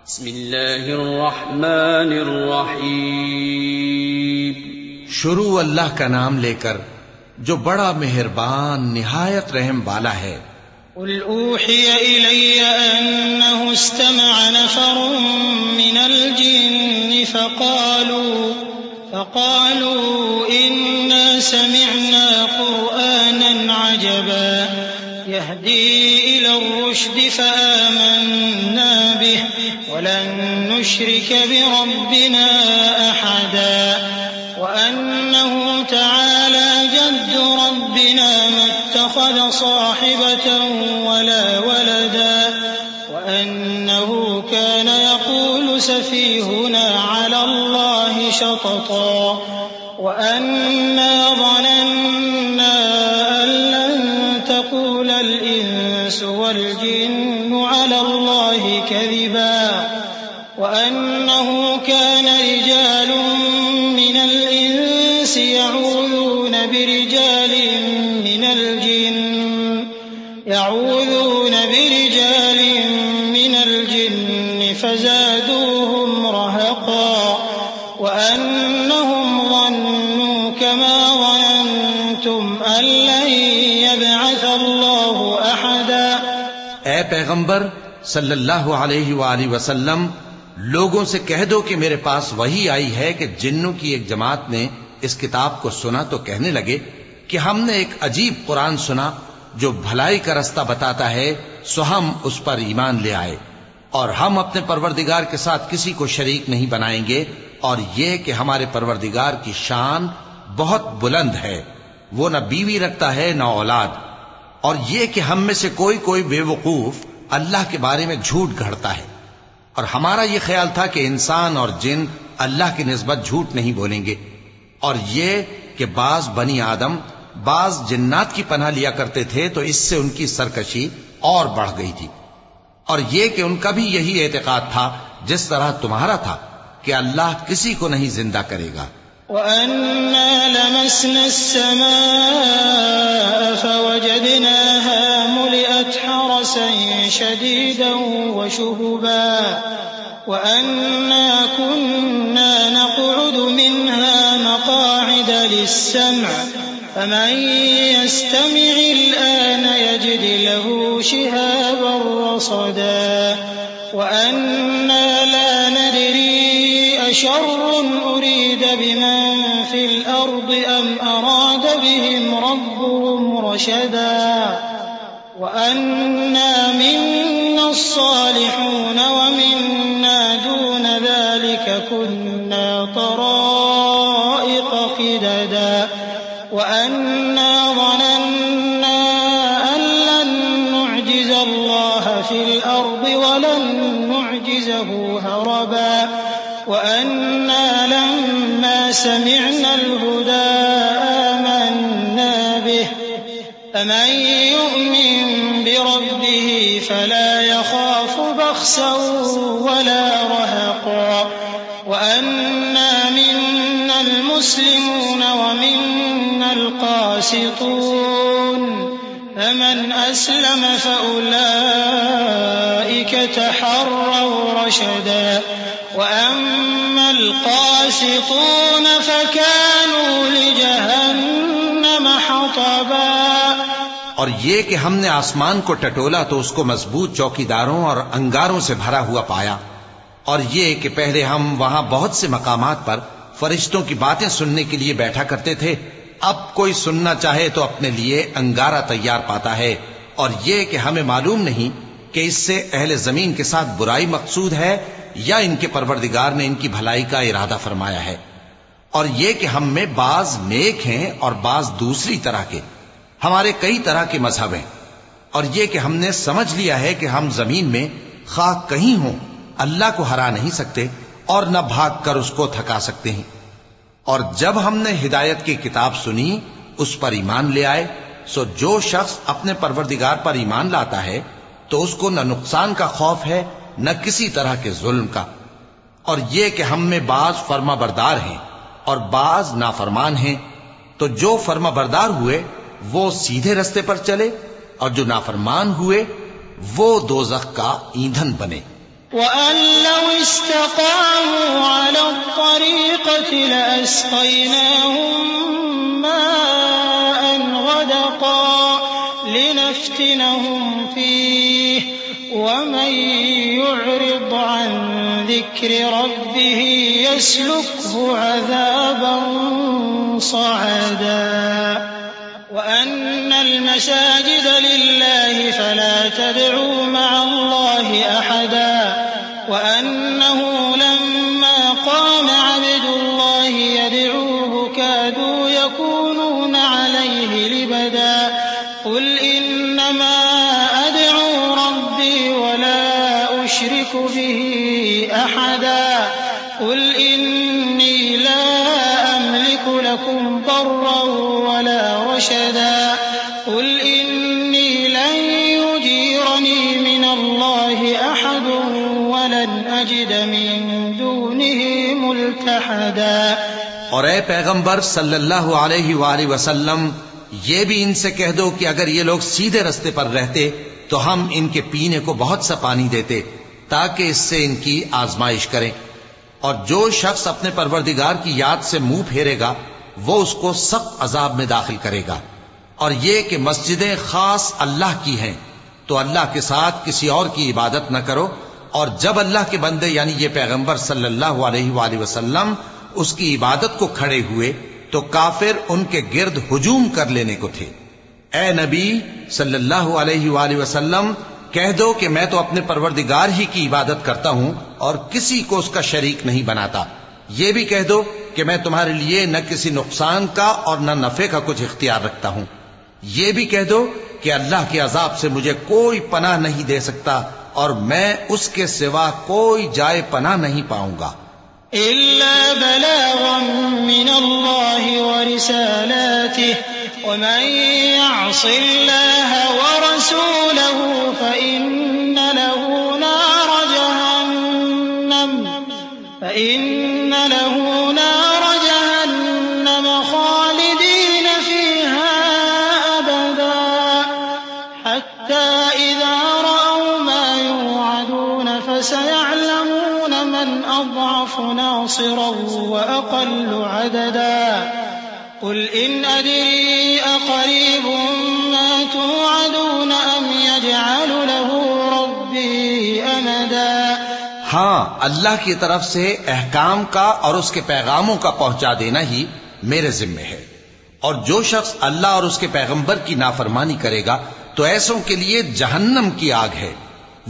بسم اللہ الرحمن الرحیم۔ شروع اللہ کا نام لے کر جو بڑا مہربان نہایت رحم والا ہے۔ قل اوحی الی انہ استمع نفر من الجن فقالوا انا سمعنا قرآنا عجبا يهدي إلى الرشد فآمنا به ولن نشرك بربنا أحدا وأنه تعالى جد ربنا ما اتخذ صاحبة ولا ولدا وأنه كان يقول سفيهنا على الله شططا وأنا ظننا أن لن تقول الإنس والجن على الله كذبا وأنه كان رجال من الإنس يعوذون برجال من الجن فزادوهم رهقا وأنهم ظنوا كما ظننتم أن لن يبعث الله أحدا۔ اے پیغمبر صلی اللہ علیہ وآلہ وسلم، لوگوں سے کہہ دو کہ میرے پاس وحی آئی ہے کہ جنوں کی ایک جماعت نے اس کتاب کو سنا تو کہنے لگے کہ ہم نے ایک عجیب قرآن سنا جو بھلائی کا رستہ بتاتا ہے، سو ہم اس پر ایمان لے آئے، اور ہم اپنے پروردگار کے ساتھ کسی کو شریک نہیں بنائیں گے، اور یہ کہ ہمارے پروردگار کی شان بہت بلند ہے، وہ نہ بیوی رکھتا ہے نہ اولاد، اور یہ کہ ہم میں سے کوئی بے وقوف اللہ کے بارے میں جھوٹ گھڑتا ہے، اور ہمارا یہ خیال تھا کہ انسان اور جن اللہ کی نسبت جھوٹ نہیں بولیں گے، اور یہ کہ بعض بنی آدم بعض جنات کی پناہ لیا کرتے تھے تو اس سے ان کی سرکشی اور بڑھ گئی تھی، اور یہ کہ ان کا بھی یہی اعتقاد تھا جس طرح تمہارا تھا کہ اللہ کسی کو نہیں زندہ کرے گا۔ وَأَنَّا لَمَسْنَا السَّمَاءَ فَوَجَدْنَاهَا مُلِئَتْ حَرَسًا شَدِيدًا وَشُهُبًا وَأَنَّا كُنَّا نَقْعُدُ مِنْهَا مَقَاعِدَ لِلسَّمْعِ فَمَن يَسْتَمِعِ الْآنَ يَجِدْ لَهُ شِهَابًا رَّصَدًا وَأَنَّا لَا نَدْرِي أَشَرٌّ أُرِيدَ بِمَن فِي الْأَرْضِ أَمْ أَرَادَ بِهِمْ رَبُّهُمْ رَشَدًا وَأَنَّا مِنَّا الصَّالِحُونَ وَمِنَّا دُونَ ذَلِكَ كُنَّا طَرَائِقَ قِدَدًا وَأَنَّا ظَنَنَّا أَن لَّن نُّعْجِزَ اللَّهَ فِي الْأَرْضِ وَلَن نُّعْجِزَهُ هَرَبًا وَأَنَّا لَمَّا سَمِعْنَا الْهُدَىٰ آمَنَّا بِهِ فَمَن يُؤْمِن بِرَبِّهِ فَلَا يَخَافُ بَخْسًا وَلَا رَهَقًا وَأَنَّا مِنَّا الْمُسْلِمُونَ وَمِنَّا الْقَاسِطُونَ فَمَنْ أَسْلَمَ فَأُولَٰئِكَ تَحَرَّوْا رَشَدًا وَأَمَّا الْقَاسِطُونَ فَكَانُوا لِجَهَنَّمَ حَطَبًا۔ اور یہ کہ ہم نے آسمان کو ٹٹولا تو اس کو مضبوط چوکیداروں اور انگاروں سے بھرا ہوا پایا، اور یہ کہ پہلے ہم وہاں بہت سے مقامات پر فرشتوں کی باتیں سننے کے لیے بیٹھا کرتے تھے، اب کوئی سننا چاہے تو اپنے لیے انگارہ تیار پاتا ہے، اور یہ کہ ہمیں معلوم نہیں کہ اس سے اہل زمین کے ساتھ برائی مقصود ہے یا ان کے پروردگار نے ان کی بھلائی کا ارادہ فرمایا ہے، اور یہ کہ ہم میں بعض نیک ہیں اور بعض دوسری طرح کے، ہمارے کئی طرح کے مذہب ہیں، اور یہ کہ ہم نے سمجھ لیا ہے کہ ہم زمین میں خواہ کہیں ہوں اللہ کو ہرا نہیں سکتے اور نہ بھاگ کر اس کو تھکا سکتے ہیں، اور جب ہم نے ہدایت کی کتاب سنی اس پر ایمان لے آئے، سو جو شخص اپنے پروردگار پر ایمان لاتا ہے تو اس کو نہ نقصان کا خوف ہے نہ کسی طرح کے ظلم کا، اور یہ کہ ہم میں بعض فرما بردار ہیں اور بعض نافرمان ہیں، تو جو فرما بردار ہوئے وہ سیدھے رستے پر چلے، اور جو نافرمان ہوئے وہ دوزخ کا ایندھن بنے۔ وأن لو استقاموا على الطريقة لأسقيناهم ماء غدقا لنفتنهم فيه ومن يعرض عن ذكر ربه يسلكه عذابا صعدا وأن المساجد لله فلا تدعوا مع الله أحدا وأنه لما قام عبد الله يدعوه كادوا يكونون عليه لبدا قل إنما أدعو ربي ولا أشرك به أحدا قل إني لا أملك لكم ضرا ولا رشدا قل إني لن يجيرني من الله أحد ولن أجد من دونه ملتحدا۔ اور اے پیغمبر صلی اللہ علیہ وآلہ وسلم یہ بھی ان سے کہہ دو کہ اگر یہ لوگ سیدھے رستے پر رہتے تو ہم ان کے پینے کو بہت سا پانی دیتے تاکہ اس سے ان کی آزمائش کریں، اور جو شخص اپنے پروردگار کی یاد سے منہ پھیرے گا وہ اس کو سخت عذاب میں داخل کرے گا۔ اور یہ کہ مسجدیں خاص اللہ کی ہیں تو اللہ کے ساتھ کسی اور کی عبادت نہ کرو، اور جب اللہ کے بندے یعنی یہ پیغمبر صلی اللہ علیہ وآلہ وسلم اس کی عبادت کو کھڑے ہوئے تو کافر ان کے گرد ہجوم کر لینے کو تھے۔ اے نبی صلی اللہ علیہ وآلہ وسلم کہہ دو کہ میں تو اپنے پروردگار ہی کی عبادت کرتا ہوں اور کسی کو اس کا شریک نہیں بناتا۔ یہ بھی کہہ دو کہ میں تمہارے لیے نہ کسی نقصان کا اور نہ نفع کا کچھ اختیار رکھتا ہوں۔ یہ بھی کہہ دو کہ اللہ کے عذاب سے مجھے کوئی پناہ نہیں دے سکتا اور میں اس کے سوا کوئی جائے پناہ نہیں پاؤں گا۔ إلا بلاغا من الله ورسالاته ومن يعص الله ورسوله فإن له نار جهنم خالدين فيها أبدا حتى إذا رأوا ما يوعدون فسيعلمون من أضعف ناصرا وأقل عددا قل إن أدري أقريب ما توعدون أم يجعل له ربي أمدا۔ ہاں، اللہ کی طرف سے احکام کا اور اس کے پیغاموں کا پہنچا دینا ہی میرے ذمہ ہے، اور جو شخص اللہ اور اس کے پیغمبر کی نافرمانی کرے گا تو ایسوں کے لیے جہنم کی آگ ہے،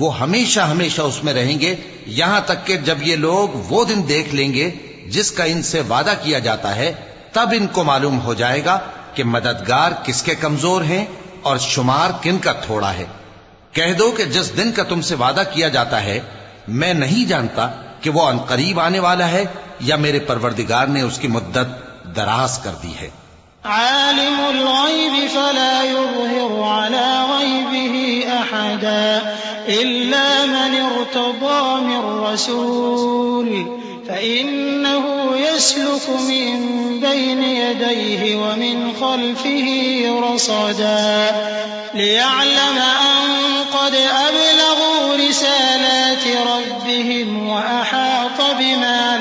وہ ہمیشہ ہمیشہ اس میں رہیں گے یہاں تک کہ جب یہ لوگ وہ دن دیکھ لیں گے جس کا ان سے وعدہ کیا جاتا ہے، تب ان کو معلوم ہو جائے گا کہ مددگار کس کے کمزور ہیں اور شمار کن کا تھوڑا ہے۔ کہہ دو کہ جس دن کا تم سے وعدہ کیا جاتا ہے میں نہیں جانتا کہ وہ عنقریب آنے والا ہے یا میرے پروردگار نے اس کی مدت دراز کر دی ہے۔ عالم الغیب فلا يظهر على غیبه احدا الا من ارتضى من رسول فإنه يسلك من بين يديه ومن خلفه رصدا ليعلم أن قد أبلغوا رسالات ربهم وأحاط بما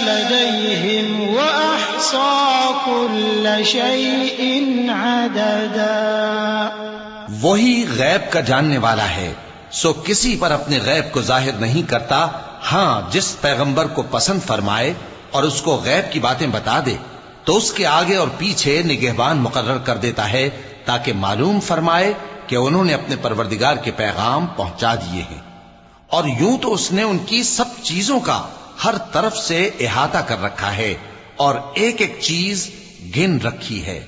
لديهم وأحصى كل شيء عددا۔ وہی غیب کا جاننے والا ہے، سو کسی پر اپنے غیب کو ظاہر نہیں کرتا، ہاں جس پیغمبر کو پسند فرمائے اور اس کو غیب کی باتیں بتا دے تو اس کے آگے اور پیچھے نگہبان مقرر کر دیتا ہے تاکہ معلوم فرمائے کہ انہوں نے اپنے پروردگار کے پیغام پہنچا دیے ہیں، اور یوں تو اس نے ان کی سب چیزوں کا ہر طرف سے احاطہ کر رکھا ہے اور ایک ایک چیز گن رکھی ہے۔